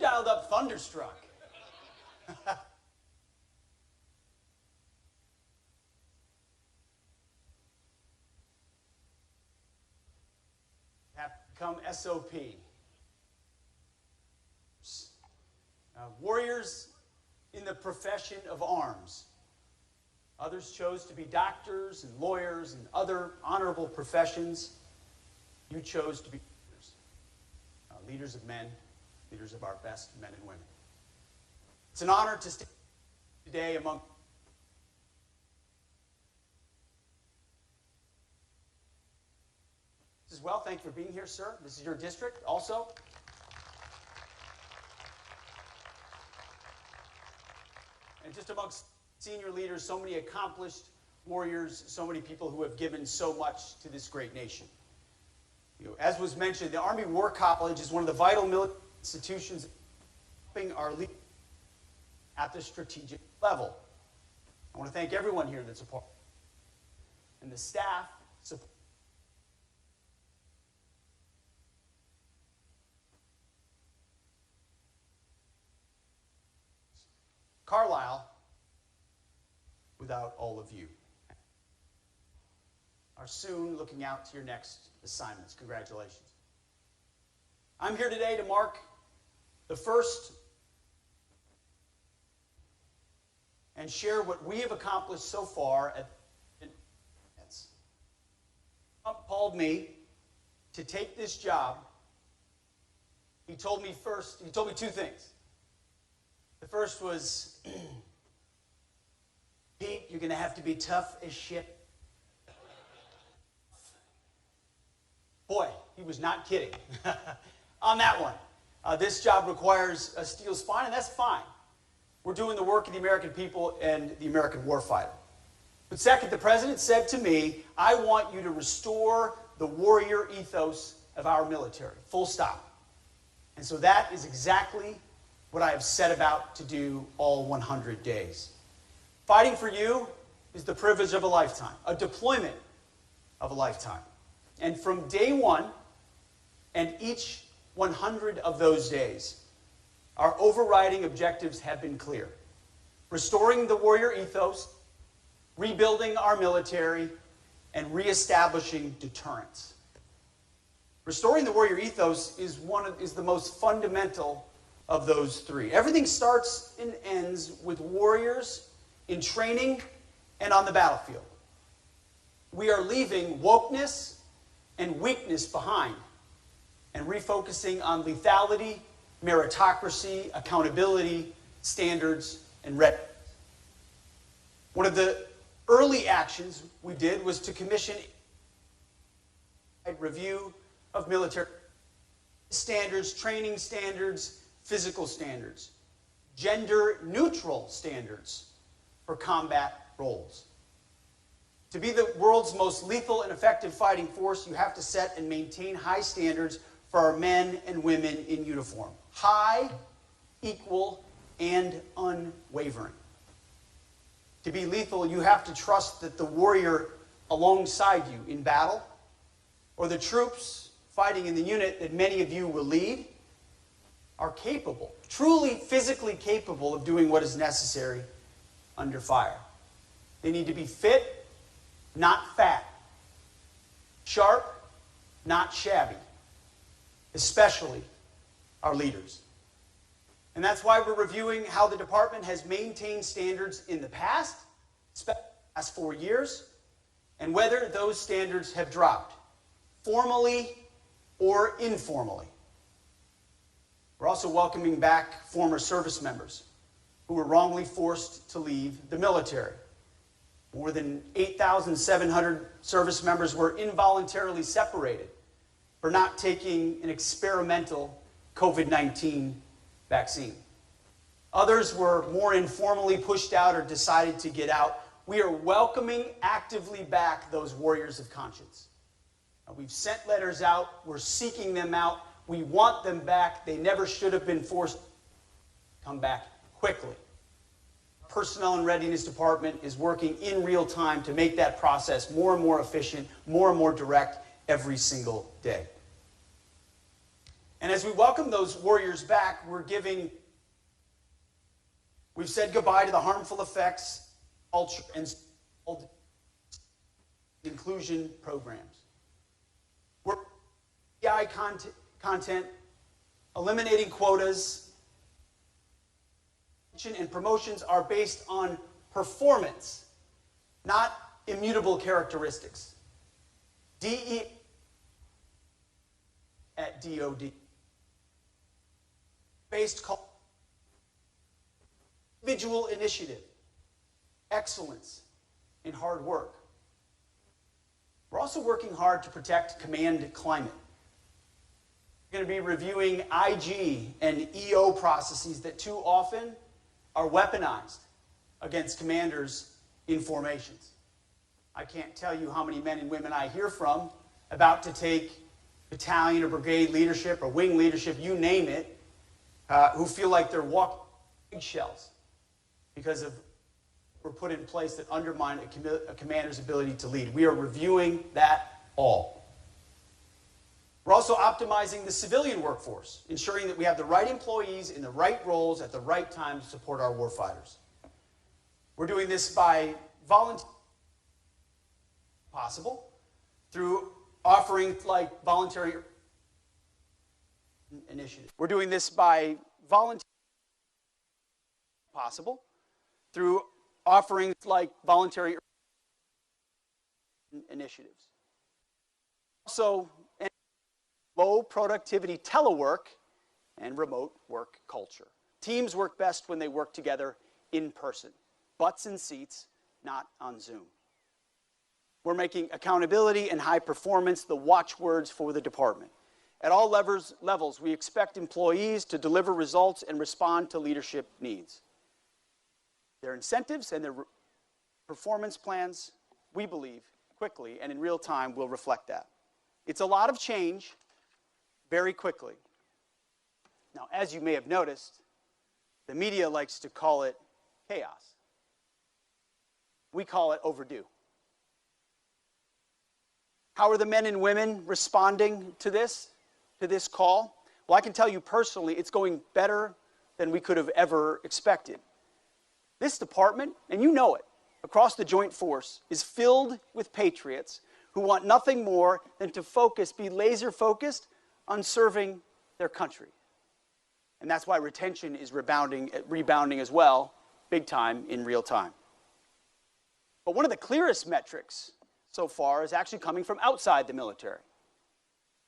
dialed up Thunderstruck? Have become SOP. Warriors in the profession of arms. Others chose to be doctors and lawyers and other honorable professions. You chose to be leaders. Leaders of men, leaders of our best men and women. It's an honor to stand today among as well. Thank you for being here, sir. This is your district also. And just amongst senior leaders, so many accomplished warriors, so many people who have given so much to this great nation. As was mentioned, the Army War College is one of the vital military institutions helping our leaders at the strategic level. I want to thank everyone here that's a part, and the staff support. Carlisle without all of you are soon looking out to your next assignments. Congratulations. I'm here today to mark the first and share what we have accomplished so far at Defense. Trump called me to take this job. He told me two things. The first was, Pete, you're going to have to be tough as shit. Boy, he was not kidding on that one. This job requires a steel spine, and that's fine. We're doing the work of the American people and the American warfighter. But second, the president said to me, I want you to restore the warrior ethos of our military, full stop. And so that is exactly what I have set about to do all 100 days. Fighting for you is the privilege of a lifetime, a deployment of a lifetime. And from day one, and each 100 of those days, our overriding objectives have been clear. Restoring the warrior ethos, rebuilding our military, and reestablishing deterrence. Restoring the warrior ethos is the most fundamental of those three. Everything starts and ends with warriors in training and on the battlefield. We are leaving wokeness and weakness behind and refocusing on lethality, meritocracy, accountability, standards, and readiness. One of the early actions we did was to commission a review of military standards, training standards, physical standards, gender-neutral standards for combat roles. To be the world's most lethal and effective fighting force, you have to set and maintain high standards for our men and women in uniform. High, equal, and unwavering. To be lethal, you have to trust that the warrior alongside you in battle, or the troops fighting in the unit that many of you will lead, are capable, truly physically capable of doing what is necessary under fire. They need to be fit, not fat. Sharp, not shabby. Especially our leaders. And that's why we're reviewing how the department has maintained standards in the past 4 years, and whether those standards have dropped, formally or informally. We're also welcoming back former service members who were wrongly forced to leave the military. More than 8,700 service members were involuntarily separated for not taking an experimental COVID-19 vaccine. Others were more informally pushed out or decided to get out. We are welcoming actively back those warriors of conscience. We've sent letters out. We're seeking them out. We want them back. They never should have been forced to come back quickly. Personnel and Readiness Department is working in real time to make that process more and more efficient, more and more direct every single day. And as we welcome those warriors back, we've said goodbye to the harmful effects, culture, and inclusion programs. We're AI content, eliminating quotas, and promotions are based on performance, not immutable characteristics. DE at DOD. Based individual initiative, excellence, and hard work. We're also working hard to protect command climate. We're going to be reviewing IG and EO processes that too often are weaponized against commanders in formations. I can't tell you how many men and women I hear from about to take battalion or brigade leadership or wing leadership, you name it, who feel like they're walking eggshells because were put in place that undermine a commander's ability to lead. We are reviewing that all. We're also optimizing the civilian workforce, ensuring that we have the right employees in the right roles at the right time to support our warfighters. We're doing this by volunteer possible through offering like voluntary initiatives. We're doing this by volunteer possible through offerings like voluntary initiatives. Also, low productivity telework and remote work culture. Teams work best when they work together in person. Butts in seats, not on Zoom. We're making accountability and high performance the watchwords for the department. At all levels, we expect employees to deliver results and respond to leadership needs. Their incentives and their performance plans, we believe, quickly and in real time will reflect that. It's a lot of change very quickly. Now, as you may have noticed, the media likes to call it chaos. We call it overdue. How are the men and women responding to this call? Well, I can tell you personally, it's going better than we could have ever expected. This department, and you know it, across the Joint Force, is filled with patriots who want nothing more than to be laser focused on serving their country. And that's why retention is rebounding as well, big time, in real time. But one of the clearest metrics so far is actually coming from outside the military.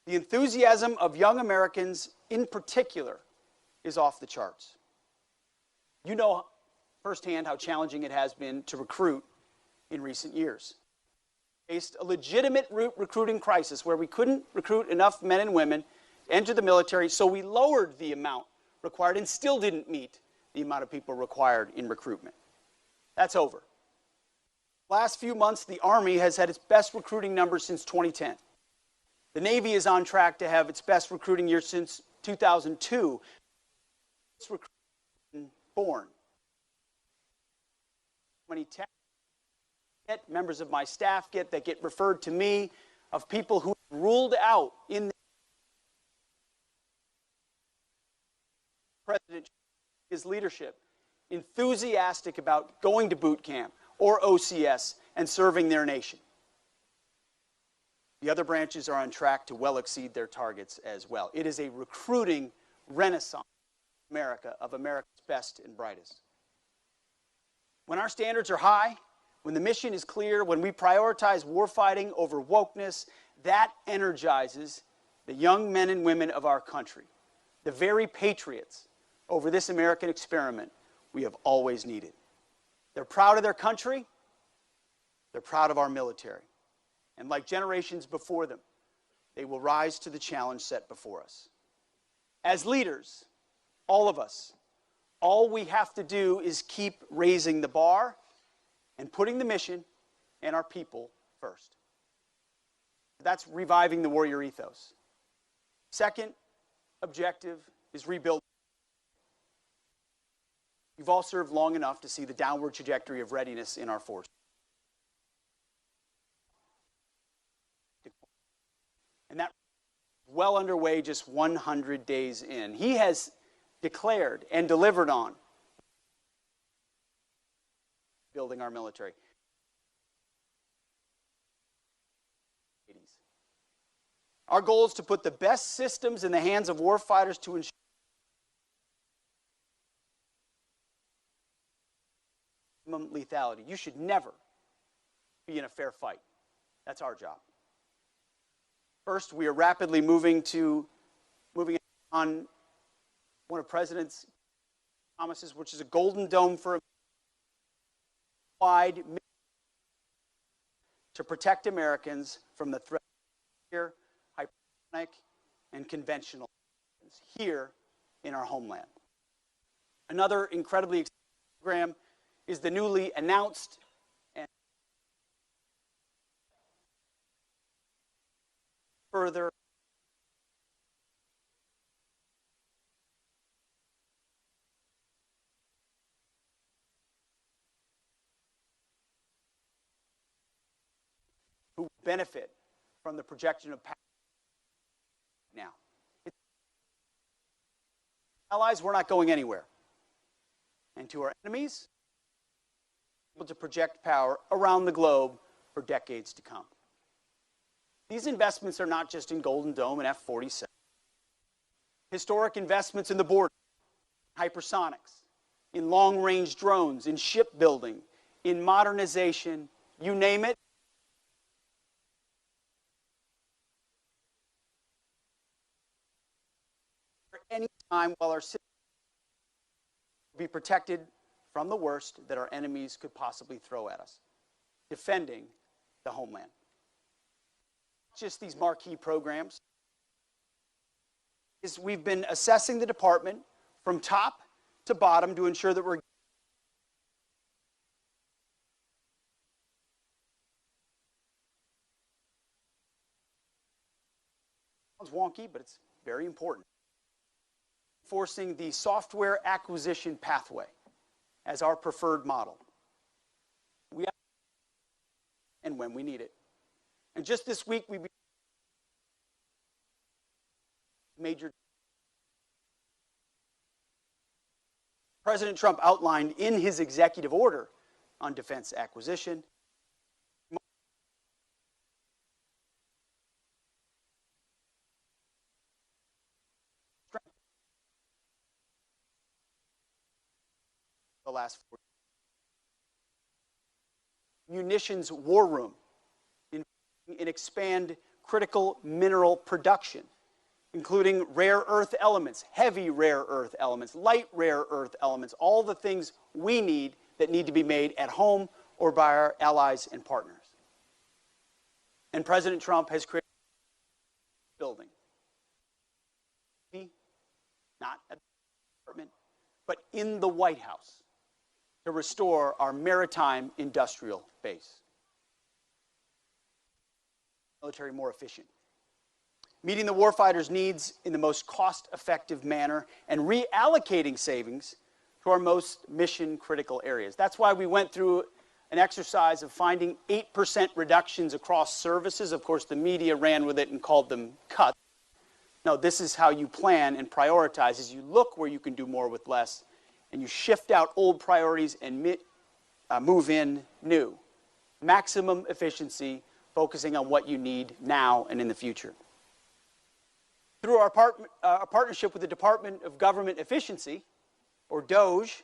The enthusiasm of young Americans in particular is off the charts. You know firsthand how challenging it has been to recruit in recent years. Faced a legitimate recruiting crisis where we couldn't recruit enough men and women to enter the military, so we lowered the amount required and still didn't meet the amount of people required in recruitment. That's over. Last few months, the Army has had its best recruiting numbers since 2010. The Navy is on track to have its best recruiting year since 2002. It's recruiting born. How many members of my staff that get referred to me of people who ruled out in President his leadership, enthusiastic about going to boot camp or OCS and serving their nation. The other branches are on track to well exceed their targets as well. It is a recruiting renaissance in America of America's best and brightest. When our standards are high, when the mission is clear, when we prioritize warfighting over wokeness, that energizes the young men and women of our country, the very patriots over this American experiment we have always needed. They're proud of their country. They're proud of our military. And like generations before them, they will rise to the challenge set before us. As leaders, all of us, all we have to do is keep raising the bar and putting the mission and our people first. That's reviving the warrior ethos. Second objective is rebuilding. You've all served long enough to see the downward trajectory of readiness in our force. And that well underway just 100 days in. He has declared and delivered on building our military. Our goal is to put the best systems in the hands of warfighters to ensure minimum lethality. You should never be in a fair fight. That's our job. First, we are rapidly moving on one of President's promises, which is a golden dome for wide to protect Americans from the threat of hypersonic and conventional here in our homeland. Another incredibly exciting program is the newly announced and further who benefit from the projection of power now. Allies, we're not going anywhere. And to our enemies, we're able to project power around the globe for decades to come. These investments are not just in Golden Dome and F-47. Historic investments in the border, hypersonics, in long-range drones, in shipbuilding, in modernization, you name it. Any time while our citizens will be protected from the worst that our enemies could possibly throw at us, defending the homeland. Just these marquee programs. We've been assessing the department from top to bottom to ensure that we're sounds wonky, but it's very important. Enforcing the software acquisition pathway as our preferred model. We have and when we need it. And just this week, we major President Trump outlined in his executive order on defense acquisition the last 4 years. Munitions war room and expand critical mineral production, including rare earth elements, heavy rare earth elements, light rare earth elements, all the things we need that need to be made at home or by our allies and partners. And President Trump has created a building, not at the department, but in the White House, to restore our maritime industrial base. Military more efficient. Meeting the warfighter's needs in the most cost-effective manner and reallocating savings to our most mission-critical areas. That's why we went through an exercise of finding 8% reductions across services. Of course, the media ran with it and called them cuts. No, this is how you plan and prioritize, is you look where you can do more with less, and you shift out old priorities and move in new. Maximum efficiency, focusing on what you need now and in the future. Through our partnership with the Department of Government Efficiency, or DOGE,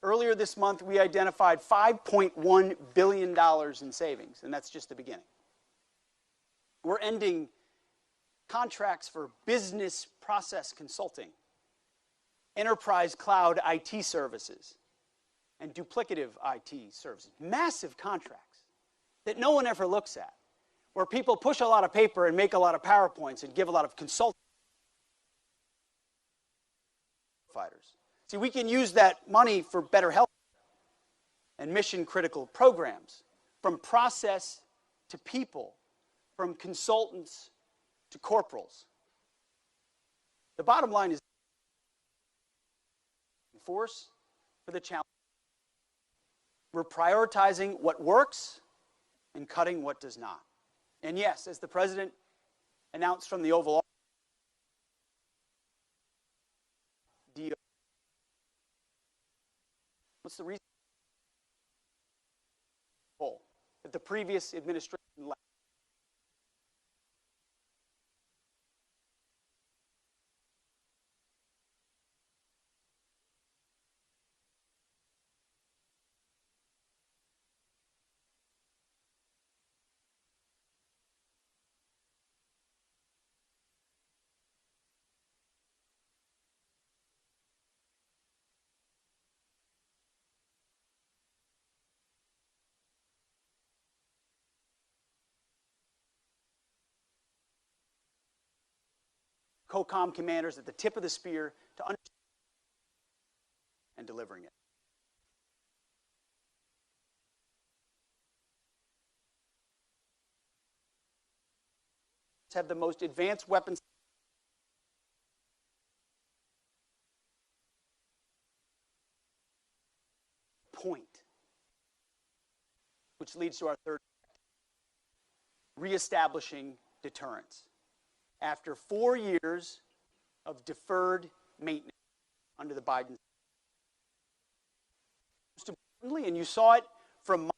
earlier this month we identified $5.1 billion in savings, and that's just the beginning. We're ending contracts for business process consulting, enterprise cloud IT services, and duplicative IT services. Massive contracts that no one ever looks at, where people push a lot of paper and make a lot of PowerPoints and give a lot of consulting. Fighters. See, we can use that money for better health and mission-critical programs, from process to people, from consultants to corporals. The bottom line is force for the challenge. We're prioritizing what works and cutting what does not. And yes, as the President announced from the Oval Office, What's the reason that the previous administration left? COCOM commanders at the tip of the spear to understand and delivering it. Have the most advanced weapons point, which leads to our third, reestablishing deterrence. After 4 years of deferred maintenance under the Biden, most importantly, and you saw it from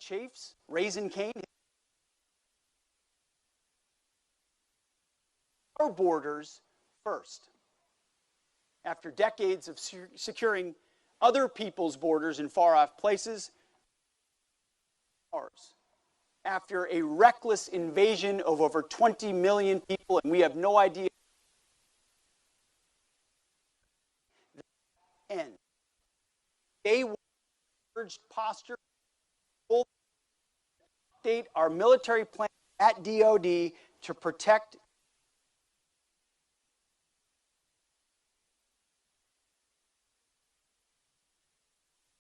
chiefs, Raising Cane, our borders first. After decades of securing other people's borders in far-off places, ours. After a reckless invasion of over 20 million people, and we have no idea the end. They urged posture, update our military plan at DoD to protect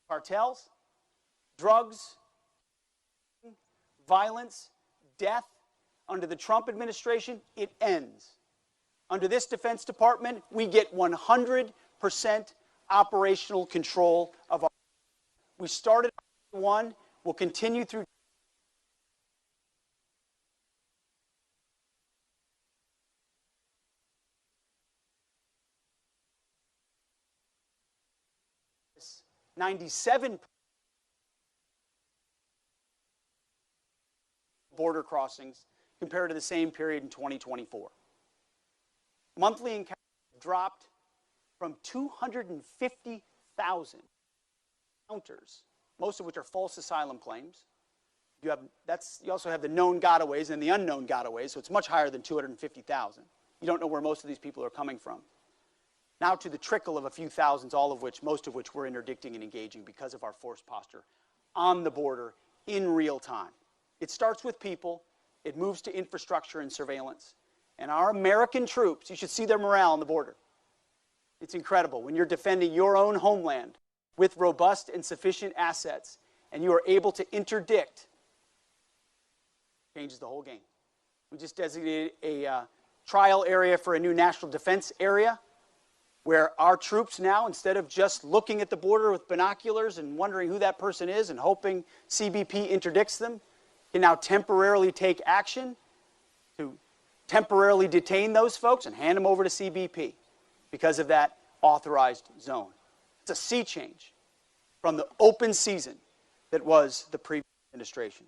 cartels, drugs, violence, death. Under the Trump administration, it ends. Under this Defense Department, we get 100% operational control of our. We started one, we'll continue through. $97 border crossings compared to the same period in 2024. Monthly encounters dropped from 250,000 encounters, most of which are false asylum claims. You also have the known gotaways and the unknown gotaways, so it's much higher than 250,000. You don't know where most of these people are coming from. Now to the trickle of a few thousands, most of which we're interdicting and engaging because of our force posture on the border in real time. It starts with people, it moves to infrastructure and surveillance. And our American troops, you should see their morale on the border. It's incredible when you're defending your own homeland with robust and sufficient assets, and you are able to interdict, changes the whole game. We just designated a trial area for a new national defense area, where our troops now, instead of just looking at the border with binoculars and wondering who that person is and hoping CBP interdicts them, can now temporarily take action to temporarily detain those folks and hand them over to CBP because of that authorized zone. It's a sea change from the open season that was the previous administration.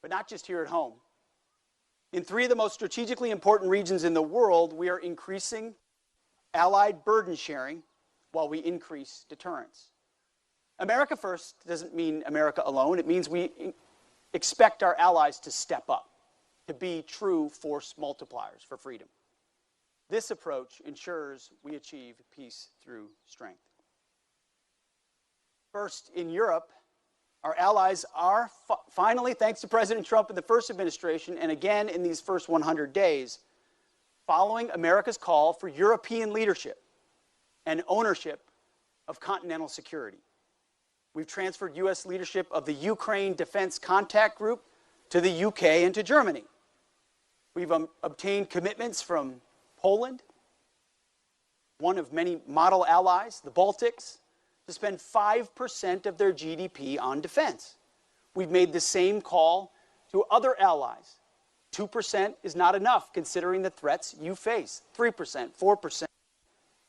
But not just here at home. In 3 of the most strategically important regions in the world, we are increasing allied burden sharing while we increase deterrence. America first doesn't mean America alone. It means we expect our allies to step up, to be true force multipliers for freedom. This approach ensures we achieve peace through strength. First, in Europe, our allies are finally, thanks to President Trump in the first administration, and again in these first 100 days, following America's call for European leadership and ownership of continental security. We've transferred U.S. leadership of the Ukraine Defense Contact Group to the UK and to Germany. We've obtained commitments from Poland, one of many model allies, the Baltics, to spend 5% of their GDP on defense. We've made the same call to other allies. 2% is not enough considering the threats you face. 3%, 4%,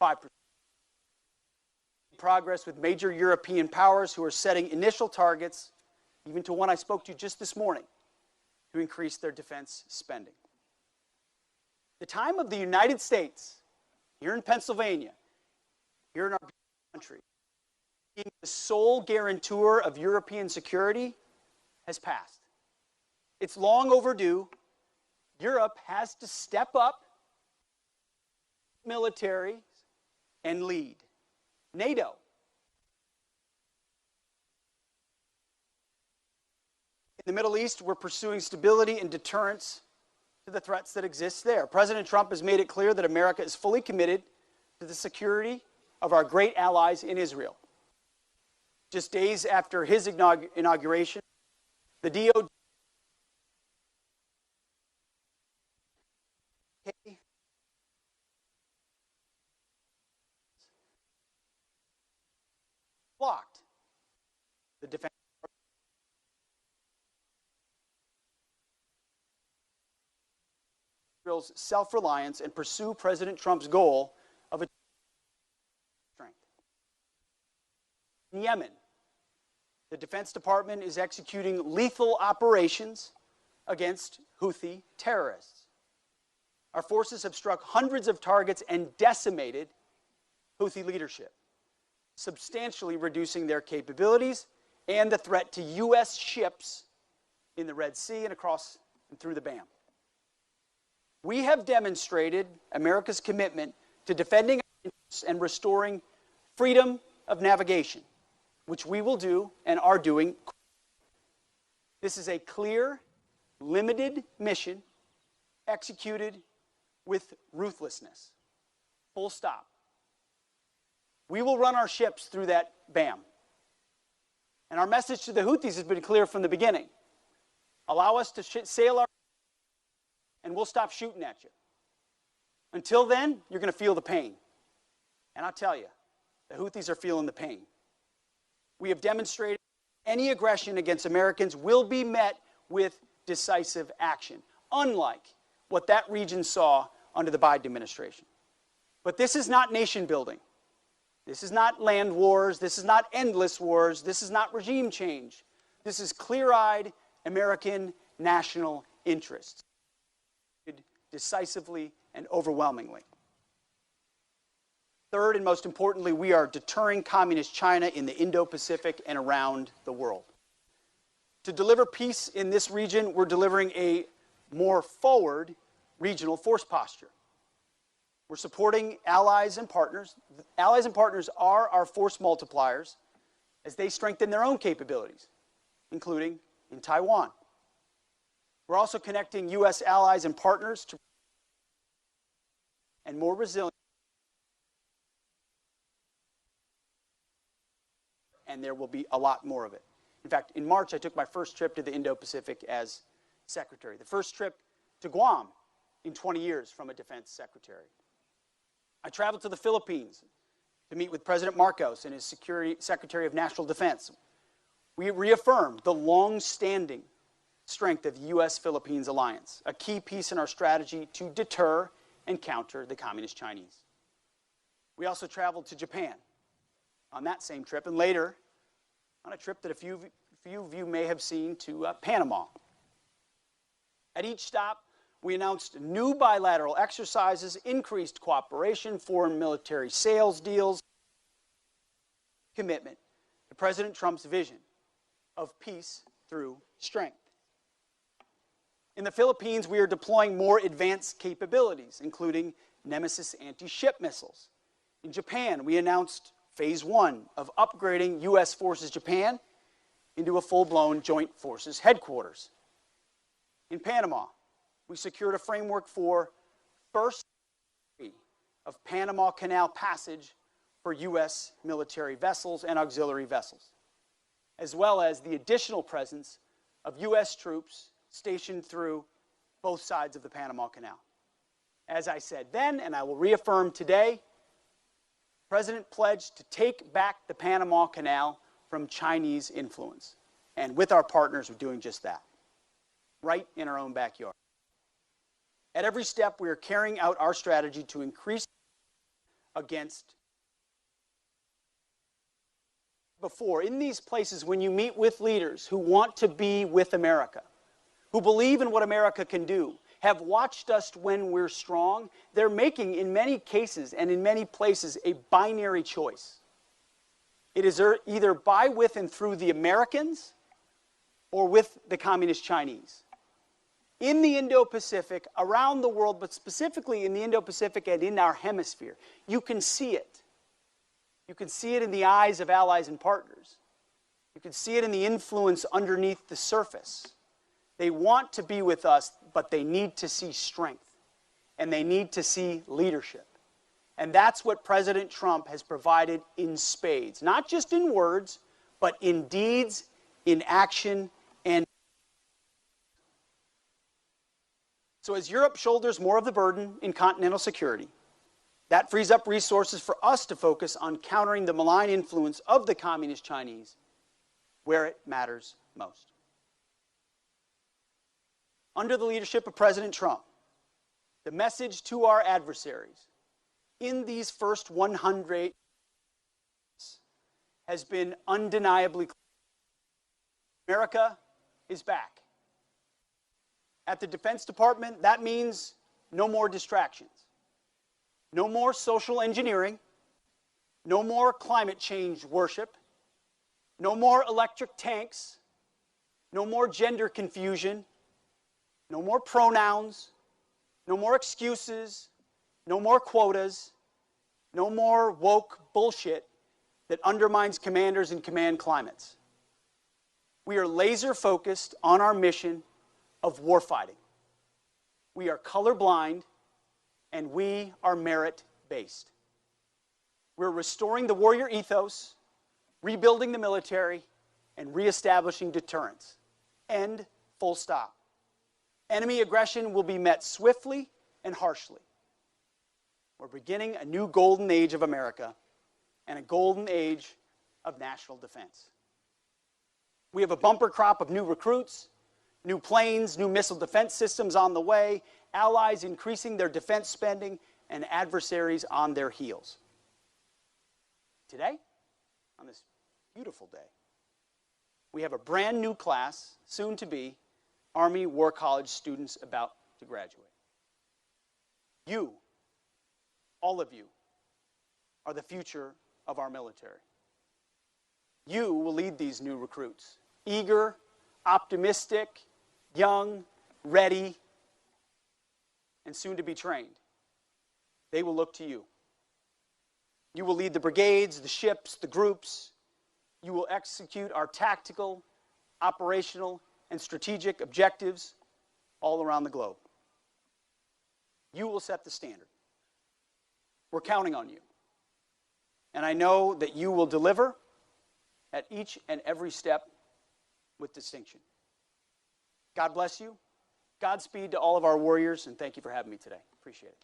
5%. Progress with major European powers who are setting initial targets, even to one I spoke to just this morning, to increase their defense spending. The time of the United States, here in Pennsylvania, here in our country, being the sole guarantor of European security has passed. It's long overdue. Europe has to step up military and lead. NATO. In the Middle East, we're pursuing stability and deterrence to the threats that exist there. President Trump has made it clear that America is fully committed to the security of our great allies in Israel. Just days after his inauguration, the DOD blocked the Defense Israel's self-reliance and pursue President Trump's goal of a strength. In Yemen, the Defense Department is executing lethal operations against Houthi terrorists. Our forces have struck hundreds of targets and decimated Houthi leadership, substantially reducing their capabilities and the threat to U.S. ships in the Red Sea and across and through the BAM. We have demonstrated America's commitment to defending our interests and restoring freedom of navigation, which we will do and are doing. This is a clear, limited mission executed with ruthlessness. Full stop. We will run our ships through that BAM. And our message to the Houthis has been clear from the beginning. Allow us to sail our and we'll stop shooting at you. Until then, you're going to feel the pain. And I'll tell you, the Houthis are feeling the pain. We have demonstrated any aggression against Americans will be met with decisive action, unlike what that region saw under the Biden administration. But this is not nation building. This is not land wars. This is not endless wars. This is not regime change. This is clear-eyed American national interests, decisively and overwhelmingly. Third, and most importantly, we are deterring communist China in the Indo-Pacific and around the world. To deliver peace in this region, we're delivering a more forward regional force posture. We're supporting allies and partners. Allies and partners are our force multipliers as they strengthen their own capabilities, including in Taiwan. We're also connecting U.S. allies and partners to and more resilient. And there will be a lot more of it. In fact, in March, I took my first trip to the Indo-Pacific as secretary. The first trip to Guam in 20 years from a defense secretary. I traveled to the Philippines to meet with President Marcos and his Secretary of National Defense. We reaffirmed the long-standing strength of the U.S.-Philippines alliance, a key piece in our strategy to deter and counter the communist Chinese. We also traveled to Japan on that same trip, and later on a trip that a few of you may have seen to Panama. At each stop, we announced new bilateral exercises, increased cooperation, foreign military sales deals, commitment to President Trump's vision of peace through strength. In the Philippines, we are deploying more advanced capabilities, including Nemesis anti-ship missiles. In Japan, we announced Phase 1 of upgrading U.S. Forces Japan into a full-blown Joint Forces headquarters. In Panama, we secured a framework for first of Panama Canal passage for U.S. military vessels and auxiliary vessels, as well as the additional presence of U.S. troops stationed through both sides of the Panama Canal. As I said then, and I will reaffirm today, the President pledged to take back the Panama Canal from Chinese influence. And with our partners, we're doing just that, right in our own backyard. At every step, we are carrying out our strategy to increase against. Before, in these places, when you meet with leaders who want to be with America, who believe in what America can do, have watched us when we're strong, they're making, in many cases and in many places, a binary choice. It is either by, with, and through the Americans or with the Communist Chinese. In the Indo-Pacific, around the world, but specifically in the Indo-Pacific and in our hemisphere, you can see it. You can see it in the eyes of allies and partners. You can see it in the influence underneath the surface. They want to be with us, but they need to see strength. And they need to see leadership. And that's what President Trump has provided in spades. Not just in words, but in deeds, in action, and so as Europe shoulders more of the burden in continental security, that frees up resources for us to focus on countering the malign influence of the Communist Chinese where it matters most. Under the leadership of President Trump, the message to our adversaries in these first 100 days has been undeniably clear. America is back. At the Defense Department, that means no more distractions. No more social engineering. No more climate change worship. No more electric tanks. No more gender confusion. No more pronouns. No more excuses. No more quotas. No more woke bullshit that undermines commanders and command climates. We are laser focused on our mission of warfighting. We are colorblind, and we are merit-based. We're restoring the warrior ethos, rebuilding the military, and reestablishing deterrence. End, full stop. Enemy aggression will be met swiftly and harshly. We're beginning a new golden age of America and a golden age of national defense. We have a bumper crop of new recruits, new planes, new missile defense systems on the way, allies increasing their defense spending, and adversaries on their heels. Today, on this beautiful day, we have a brand new class, soon to be, Army War College students about to graduate. You, all of you, are the future of our military. You will lead these new recruits, eager, optimistic, young, ready, and soon to be trained. They will look to you. You will lead the brigades, the ships, the groups. You will execute our tactical, operational, and strategic objectives all around the globe. You will set the standard. We're counting on you. And I know that you will deliver at each and every step with distinction. God bless you. Godspeed to all of our warriors, and thank you for having me today. Appreciate it.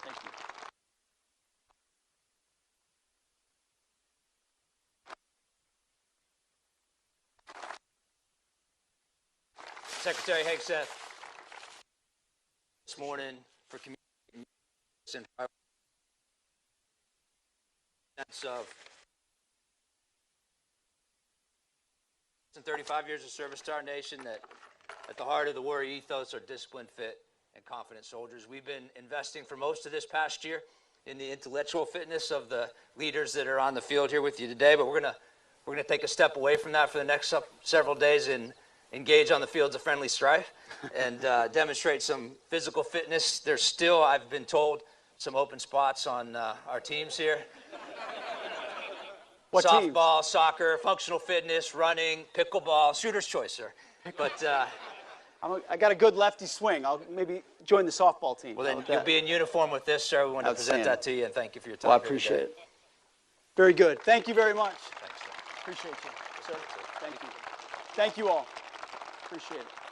Thank you. Secretary Hegseth, this morning for community and sense of 35 years of service to our nation, that at the heart of the warrior ethos are disciplined, fit, and confident soldiers. We've been investing for most of this past year in the intellectual fitness of the leaders that are on the field here with you today, but we're gonna take a step away from that for the next several days and engage on the fields of friendly strife and demonstrate some physical fitness. There's still, I've been told, some open spots on our teams here. What Softball, teams? soccer, functional fitness, running, pickleball, shooter's choice, sir. But I got a good lefty swing. I'll maybe join the softball team. well, then you'll be in uniform with this, sir. We want to present that to you, and thank you for your time. Well, I appreciate it. Very good. Thank you very much. Thanks, sir. Appreciate you, sir. Thank you. Thank you all. Appreciate it.